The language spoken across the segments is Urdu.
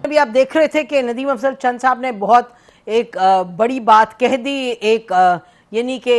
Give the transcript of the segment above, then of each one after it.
ابھی آپ دیکھ رہے تھے کہ ندیم افضل چند صاحب نے بہت ایک بڑی بات کہہ دی، ایک یعنی کہ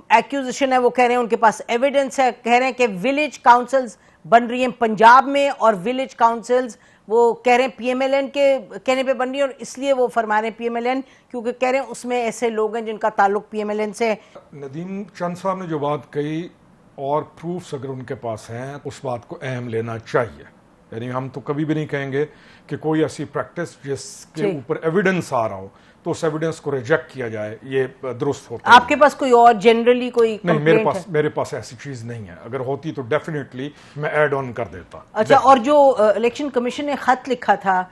ایکیوزیشن ہے، وہ کہہ رہے ہیں ان کے پاس ایویڈنس ہے، کہہ رہے ہیں کہ ولیج کاؤنسلز بن رہی ہیں پنجاب میں، اور ولیج کاؤنسلز وہ کہہ رہے ہیں پی ایم ایل این کے کہنے پہ بن رہی ہیں، اور اس لیے وہ فرما رہے ہیں پی ایم ایل این کیونکہ کہہ رہے ہیں اس میں ایسے لوگ ہیں جن کا تعلق پی ایم ایل این سے ہے۔ ندیم چند صاحب نے جو بات کہی اور پروفس اگر ان کے پاس ہیں اس بات کو اہم لینا چاہیے، یعنی ہم تو کبھی بھی نہیں کہیں گے کہ کوئی ایسی پریکٹس جس کے اوپر ایویڈنس آ رہا ہو تو اس ایویڈنس کو ریجیکٹ کیا جائے، یہ درست ہوتا ہے۔ آپ کے پاس کوئی اور جنرلی کوئی نہیں، میرے پاس ایسی چیز نہیں ہے، اگر ہوتی تو ڈیفینیٹلی میں ایڈ آن کر دیتا۔ اچھا، اور جو الیکشن کمیشن نے خط لکھا تھا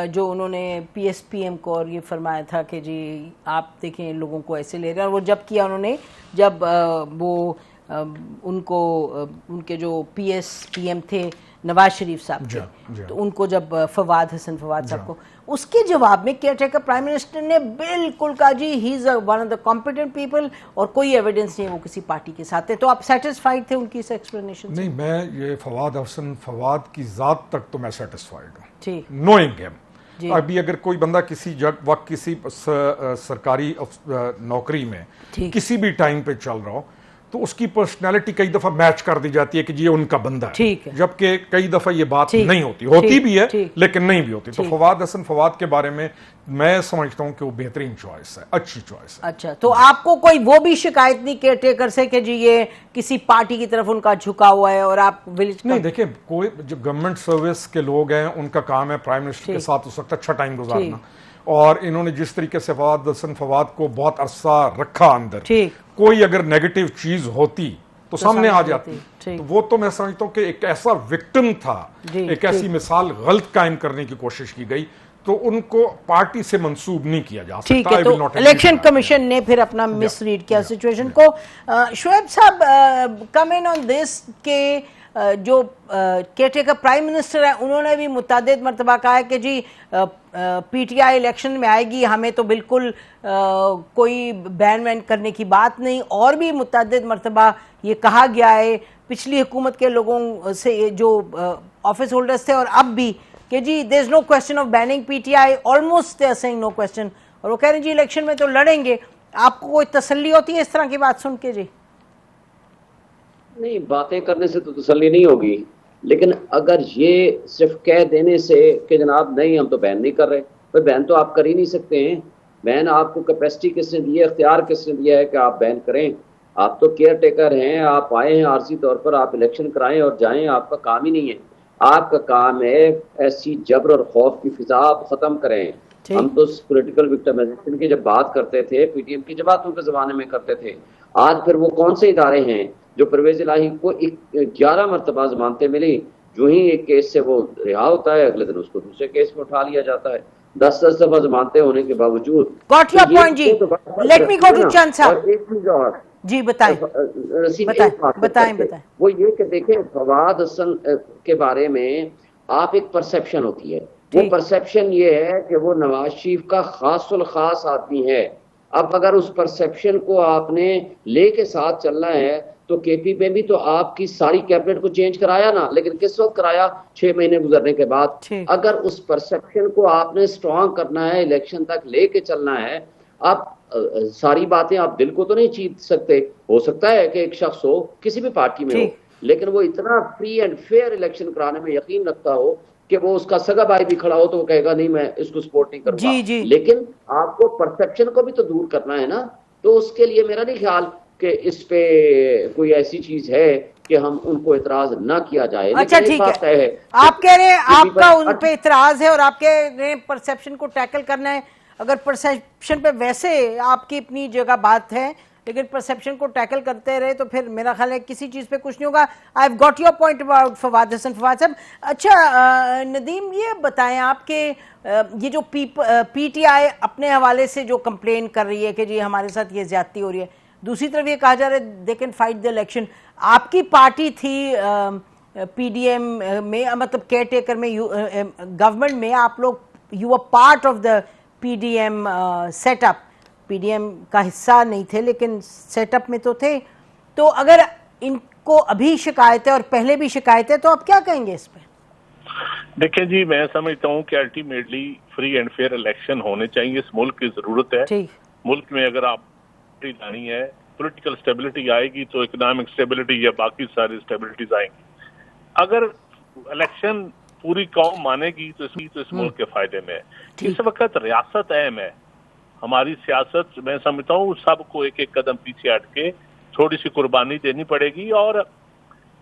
جو انہوں نے پی ایس پی ایم کو، اور یہ فرمایا تھا کہ جی آپ دیکھیں لوگوں کو ایسے لے رہے ہیں، اور وہ جب کیا انہوں نے، جب وہ ان کو ان کے جو پی ایس پی ایم تھے نواز شریف صاحب تھے، تو ان کو جب فواد صاحب کو، اس کے جواب میں کیئر ٹیکر پرائم منسٹر نے بالکل کہا جی he is one of the competent people اور کوئی ایویڈنس نہیں وہ کسی پارٹی کے ساتھ ہے۔ تو آپ سیٹسفائیڈ تھے ان کی اس ایکسپلینیشن سے؟ نہیں، میں یہ فواد کی ذات تک تو میں سیٹسفائیڈ ہوں، نوئنگ ہم۔ ابھی اگر کوئی بندہ کسی وقت کسی سرکاری نوکری میں کسی بھی ٹائم پہ چل رہا ہو تو اس کی پرسنالٹی کئی دفعہ میچ کر دی جاتی ہے کہ یہ ان کا بندہ ہے، جبکہ کئی دفعہ یہ بات نہیں ہوتی بھی ہے لیکن نہیں بھی ہوتی۔ تو فواد کے بارے میں سمجھتا ہوں کہ وہ بہترین چوائس ہے، اچھی چوائس ہے۔ اچھا، تو آپ کو کوئی وہ بھی شکایت نہیں کیئر ٹیکر سے کہ جی یہ کسی پارٹی کی طرف ان کا جھکا ہوا ہے اور آپ نہیں، دیکھیں کوئی جو گورنمنٹ سروس کے لوگ ہیں ان کا کام ہے پرائم منسٹر کے ساتھ اس وقت اچھا ٹائم گزارنا، اور انہوں نے جس طریقے سے فواد کو بہت عرصہ رکھا اندر، کوئی اگر نیگیٹو چیز ہوتی تو سامنے آ جاتی، تو وہ تو میں سمجھتا ہوں کہ ایک ایسا وکٹم تھا، ایک ایسی مثال غلط قائم کرنے کی کوشش کی گئی، تو ان کو پارٹی سے منسوب نہیں کیا جا سکتا۔ ٹھیک ہے، تو الیکشن کمیشن نے پھر اپنا مس ریڈ کیا سچویشن کو۔ شعیب صاحب کم ان آن دس کہ جو کیئر ٹیکر پرائم منسٹر ہیں انہوں نے بھی متعدد مرتبہ کہا ہے کہ جی پی ٹی آئی الیکشن میں آئے گی، ہمیں تو بالکل کوئی بین وین کرنے کی بات نہیں، اور بھی متعدد مرتبہ یہ کہا گیا ہے پچھلی حکومت کے لوگوں سے جو آفس ہولڈرز تھے اور اب بھی کہ جی there is no question of banning PTI, almost they are saying no question، اور وہ کہہ رہے ہیں جی الیکشن میں تو لڑیں گے۔ آپ کو کوئی تسلی ہوتی ہے اس طرح کی بات سن کے؟ جی نہیں، باتیں کرنے سے تو تسلی نہیں ہوگی، لیکن اگر یہ صرف کہہ دینے سے کہ جناب نہیں ہم تو بین نہیں کر رہے، تو بین تو آپ کر ہی نہیں سکتے ہیں۔ بین آپ کو کیپیسٹی کس نے دی ہے، اختیار کس نے دیا ہے کہ آپ بین کریں؟ آپ تو کیئر ٹیکر ہیں، آپ آئے ہیں عارضی طور پر، آپ الیکشن کرائیں اور جائیں، آپ کا کام ہی نہیں ہے۔ آپ کا کام ہے ایسی جبر اور خوف کی فضا آپ ختم کریں۔ ہم تو پولیٹیکل وکٹمائزیشن کی جب بات کرتے تھے پی ٹی ایم کی جماعتوں کے زمانے میں کرتے تھے، آج پھر وہ کون سے ادارے ہیں جو پرویز الہی کو 11 مرتبہ ضمانتیں ملی، جو ہی ایک کیس سے وہ رہا ہوتا ہے اگلے دن اس کو دوسرے کیس میں اٹھا لیا جاتا ہے، 10 دفعہ ضمانتیں ہونے کے باوجود۔ Got your point G, let me go to چند صاحب۔ اور ایک چیز اور جی بتائیں بتائیں۔ وہ یہ کہ دیکھیں فواد حسن کے بارے میں آپ ایک پرسیپشن ہوتی ہے، وہ پرسیپشن یہ ہے کہ وہ نواز شریف کا خاص الخاص آدمی ہے۔ اب اگر اس پرسیپشن کو آپ نے لے کے ساتھ چلنا ہے تو کے پی میں بھی تو آپ کی ساری کیبنٹ کو چینج کرایا نا، لیکن کس وقت کرایا؟ 6 مہینے گزرنے کے بعد۔ اگر اس پرسیپشن کو آپ نے سٹرونگ کرنا ہے، الیکشن تک لے کے چلنا ہے، آپ ساری باتیں آپ دل کو تو نہیں جیت سکتے۔ ہو سکتا ہے کہ ایک شخص ہو کسی بھی پارٹی میں ہو لیکن وہ اتنا فری اینڈ فیئر الیکشن کرانے میں یقین رکھتا ہو کہ وہ اس کا سگا بھائی بھی کھڑا ہو تو وہ کہے گا نہیں میں اس کو سپورٹ نہیں کروں گا۔ لیکن آپ کو پرسیپشن کو بھی تو دور کرنا ہے نا، تو اس کے لیے میرا نہیں خیال کہ اس پہ کوئی ایسی چیز ہے کہ ہم ان کو اعتراض نہ کیا جائے۔ اچھا ٹھیک ہے، آپ کہہ رہے ہیں آپ کا ان پہ اعتراض ہے اور آپ کہہ رہے ہیں پرسیپشن کو ٹیکل کرنا ہے۔ اگر پرسیپشن پہ ویسے آپ کی اپنی جگہ بات ہے لیکن پرسیپشن کو ٹیکل کرتے رہے تو پھر میرا خیال ہے کسی چیز پہ کچھ نہیں ہوگا۔ I've got your point about Fawad حسن۔ فواد صاحب، اچھا ندیم یہ بتائیں آپ کہ یہ جو پی ٹی آئی اپنے حوالے سے جو کمپلین کر رہی ہے کہ جی ہمارے ساتھ یہ زیادتی ہو رہی ہے، دوسری طرف یہ کہا جا رہا ہے they can fight the election، آپ کی پارٹی تھی پی ڈی ایم میں، مطلب کیئر ٹیکر میں، گورنمنٹ میں آپ لوگ you are part of the P D M setup, P D M کا حصہ نہیں تھے لیکن سیٹ اپ میں تو تھے، تو اگر ان کو ابھی شکایت ہے اور پہلے بھی شکایت ہے تو آپ کیا کہیں گے اس پہ؟ دیکھیں جی، میں سمجھتا ہوں کہ ultimately free and fair election ہونے چاہیے، اس ملک کی ضرورت ہے. ملک میں اگر آپ لانی ہے، پولیٹیکل سٹیبلٹی آئے گی تو اکنامک سٹیبلٹی یا باقی ساری سٹیبلٹیز آئیں گی. اگر الیکشن پوری قوم مانے گی تو اس ملک کے فائدے میں ہے. اس وقت ریاست اہم ہے. ہماری سیاست میں سمجھتا ہوں سب کو ایک ایک قدم پیچھے ہٹ کے تھوڑی سی قربانی دینی پڑے گی، اور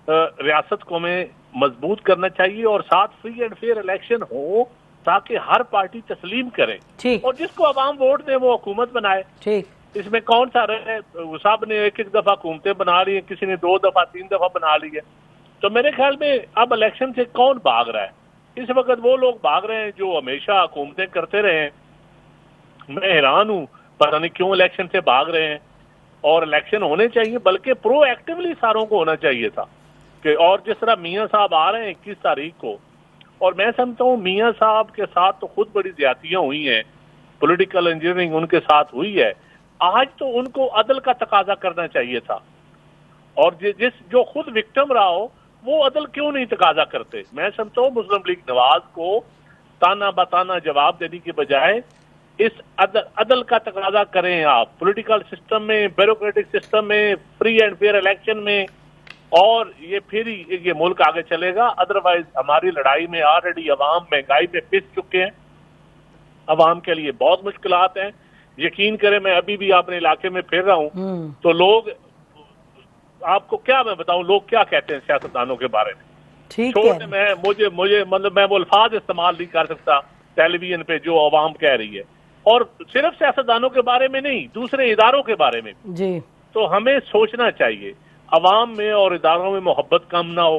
ریاست کو ہمیں مضبوط کرنا چاہیے، اور ساتھ فری اینڈ فیئر الیکشن ہو تاکہ ہر پارٹی تسلیم کرے، اور جس کو عوام ووٹ دے وہ حکومت بنائے. اس میں کون سا رہے؟ صاحب نے ایک دفعہ حکومتیں بنا لی ہیں، کسی نے 2 دفعہ 3 دفعہ بنا لی ہے. تو میرے خیال میں اب الیکشن سے کون بھاگ رہا ہے؟ اس وقت وہ لوگ بھاگ رہے ہیں جو ہمیشہ حکومتیں کرتے رہے ہیں. میں حیران ہوں پتہ نہیں کیوں الیکشن سے بھاگ رہے ہیں. اور الیکشن ہونے چاہیے، بلکہ پرو ایکٹیولی ساروں کو ہونا چاہیے تھا. کہ اور جس طرح میاں صاحب آ رہے ہیں 21 تاریخ کو، اور میں سمجھتا ہوں میاں صاحب کے ساتھ تو خود بڑی زیادتیاں ہوئی ہیں، پولیٹیکل انجینئرنگ ان کے ساتھ ہوئی ہے. آج تو ان کو عدل کا تقاضا کرنا چاہیے تھا، اور جو خود وکٹم رہا ہو وہ عدل کیوں نہیں تقاضا کرتے؟ میں سمجھتا ہوں مسلم لیگ نواز کو تانا بتانا جواب دینے کے بجائے اس عدل کا تقاضا کریں. آپ پولیٹیکل سسٹم میں، بیوروکریٹک سسٹم میں، فری اینڈ فیئر الیکشن میں، اور یہ پھر ہی یہ ملک آگے چلے گا. ادروائز ہماری لڑائی میں آلریڈی عوام مہنگائی میں پس چکے ہیں، عوام کے لیے بہت مشکلات ہیں. یقین کریں میں ابھی بھی اپنے علاقے میں پھر رہا ہوں تو لوگ، آپ کو کیا میں بتاؤں لوگ کیا کہتے ہیں سیاستدانوں کے بارے میں. چھوٹے مجھے مطلب میں وہ الفاظ استعمال نہیں کر سکتا ٹیلی ویژن پہ جو عوام کہہ رہی ہے، اور صرف سیاستدانوں کے بارے میں نہیں، دوسرے اداروں کے بارے میں جی. تو ہمیں سوچنا چاہیے عوام میں اور اداروں میں محبت کم نہ ہو.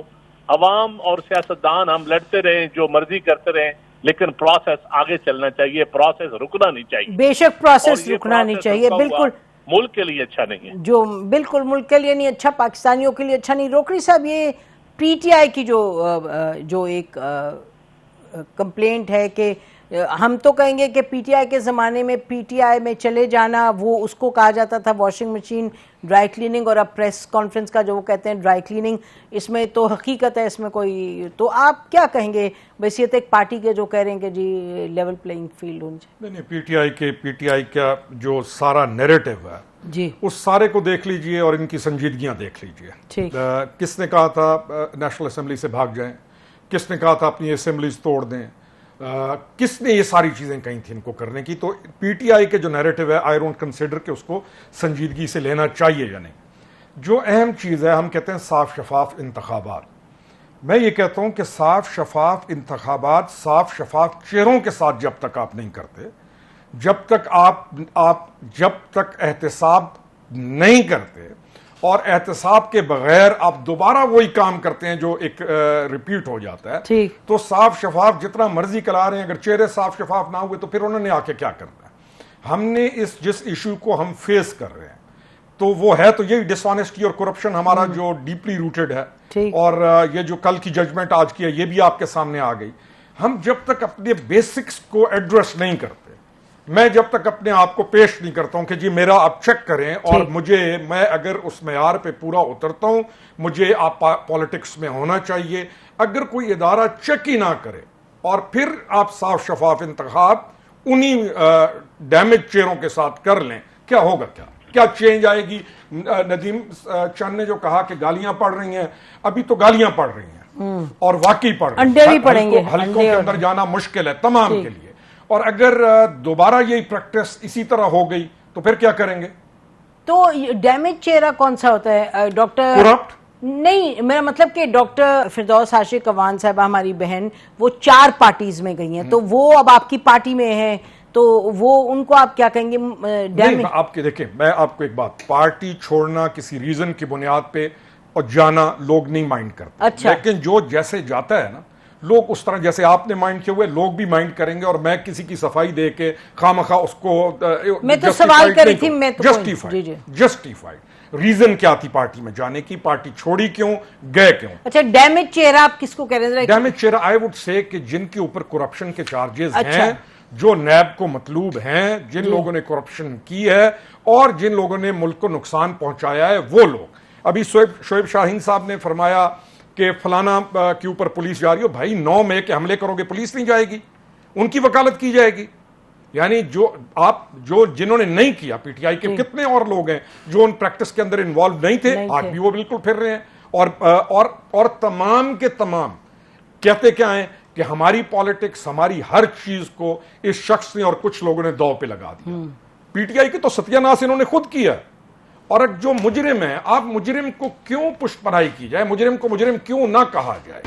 عوام اور سیاستدان ہم لڑتے رہیں، جو مرضی کرتے رہیں، لیکن پروسیس آگے چلنا چاہیے، پروسیس رکنا نہیں چاہیے. بے شک پروسیس رکنا نہیں چاہیے، بالکل ملک کے لیے اچھا نہیں ہے. جو بالکل ملک کے لیے نہیں اچھا، پاکستانیوں کے لیے اچھا نہیں. روکڑی صاحب، یہ پی ٹی آئی کی جو ایک کمپلینٹ ہے کہ ہم تو کہیں گے کہ پی ٹی آئی کے زمانے میں پی ٹی آئی میں چلے جانا، وہ اس کو کہا جاتا تھا واشنگ مشین، ڈرائی کلیننگ، اور اب پریس کانفرنس کا جو وہ کہتے ہیں ڈرائی کلیننگ. اس میں تو حقیقت ہے، اس میں کوئی، تو آپ کیا کہیں گے بحیثیت ایک پارٹی کے جو کہہ رہے ہیں کہ جی لیول پلینگ فیلڈ ہونی چاہیے؟ نہیں، پی ٹی آئی کا جو سارا نیریٹو ہے جی، اس سارے کو دیکھ لیجئے اور ان کی سنجیدگیاں دیکھ لیجئے. کس نے کہا تھا نیشنل اسمبلی سے بھاگ جائیں؟ کس نے کہا تھا اپنی اسمبلیز توڑ دیں؟ کس نے یہ ساری چیزیں کہیں تھیں ان کو کرنے کی؟ تو پی ٹی آئی کے جو نیریٹو ہے، آئی ڈونٹ کنسیڈر کہ اس کو سنجیدگی سے لینا چاہیے یا نہیں. جو اہم چیز ہے، ہم کہتے ہیں صاف شفاف انتخابات. میں یہ کہتا ہوں کہ صاف شفاف انتخابات صاف شفاف چہروں کے ساتھ جب تک آپ نہیں کرتے، جب تک احتساب نہیں کرتے، اور احتساب کے بغیر آپ دوبارہ وہی کام کرتے ہیں جو ایک ریپیٹ ہو جاتا ہے، تو صاف شفاف جتنا مرضی کرا رہے ہیں، اگر چہرے صاف شفاف نہ ہوئے تو پھر انہوں نے آ کے کیا کرنا ہے؟ ہم نے جس ایشو کو ہم فیس کر رہے ہیں تو وہ ہے تو یہی ڈس آنیسٹی اور کرپشن ہمارا جو ڈیپلی روٹڈ ہے، اور یہ جو کل کی ججمنٹ آج کی ہے یہ بھی آپ کے سامنے آ گئی. ہم جب تک اپنے بیسکس کو ایڈریس نہیں کرتے، میں جب تک اپنے آپ کو پیش نہیں کرتا ہوں کہ جی میرا آپ چیک کریں، اور میں اگر اس معیار پہ پورا اترتا ہوں، مجھے آپ پالیٹکس میں ہونا چاہیے. اگر کوئی ادارہ چیک ہی نہ کرے اور پھر آپ صاف شفاف انتخاب انہی ڈیمیج چہروں کے ساتھ کر لیں، کیا ہوگا؟ کیا چینج آئے گی؟ ندیم چند نے جو کہا کہ گالیاں پڑ رہی ہیں، ابھی تو گالیاں پڑ رہی ہیں، اور واقعی پڑ رہی ہیں. حلقوں کے اندر جانا مشکل ہے تمام کے لیے، اور اگر دوبارہ یہی پریکٹس اسی طرح ہو گئی تو پھر کیا کریں گے؟ تو ڈیمیج چہرہ کون سا ہوتا ہے ڈاکٹر؟ کرپٹ نہیں، میرا مطلب کہ ڈاکٹر فردوس عاشق اعوان صاحبہ ہماری بہن، وہ 4 پارٹیز میں گئی ہیں، تو وہ اب آپ کی پارٹی میں ہیں، تو وہ ان کو آپ کیا کہیں گے؟ آپ کے دیکھیں، میں آپ کو ایک بات، پارٹی چھوڑنا کسی ریزن کی بنیاد پہ اور جانا لوگ نہیں مائنڈ کرتے، لیکن جو جیسے جاتا ہے نا، لوگ اس طرح جیسے آپ نے مائنڈ کیے ہوئے لوگ بھی مائنڈ کریں گے. اور میں کسی کی صفائی دے کے خامخواہ اس کو میں تو سوال کری تھی، میں تو جسٹیفائیڈ ریزن کیا تھی پارٹی میں جانے کی، پارٹی چھوڑی کیوں، گئے کیوں. اچھا، ڈیمیج چہرہ آپ کس کو کہہ رہے ہیں؟ ڈیمیج چہرہ آئی وڈ سے کہ جن کے اوپر کرپشن کے چارجز ہیں، جو نیب کو مطلوب ہیں، جن لوگوں نے کرپشن کی ہے اور جن لوگوں نے ملک کو نقصان پہنچایا ہے، وہ لوگ. ابھی شعیب شاہین صاحب نے فرمایا کہ فلانا کے اوپر پولیس جا رہی ہو، بھائی 9 مئی کے حملے کرو گے پولیس نہیں جائے گی، ان کی وکالت کی جائے گی. یعنی جنہوں نے نہیں کیا، پی ٹی آئی کے کتنے اور لوگ ہیں جو ان پریکٹس کے اندر انوالو نہیں تھے، آج بھی وہ بالکل پھر رہے ہیں. اور تمام کے تمام کہتے کیا ہیں کہ ہماری پالیٹکس، ہماری ہر چیز کو اس شخص نے اور کچھ لوگوں نے دو پہ لگا دیا. پی ٹی آئی کے تو ستیہ ناش انہوں نے خود کیا. اور جو مجرم ہے، آپ مجرم کو کیوں پشت پناہی کی جائے، مجرم کو مجرم کیوں نہ کہا جائے؟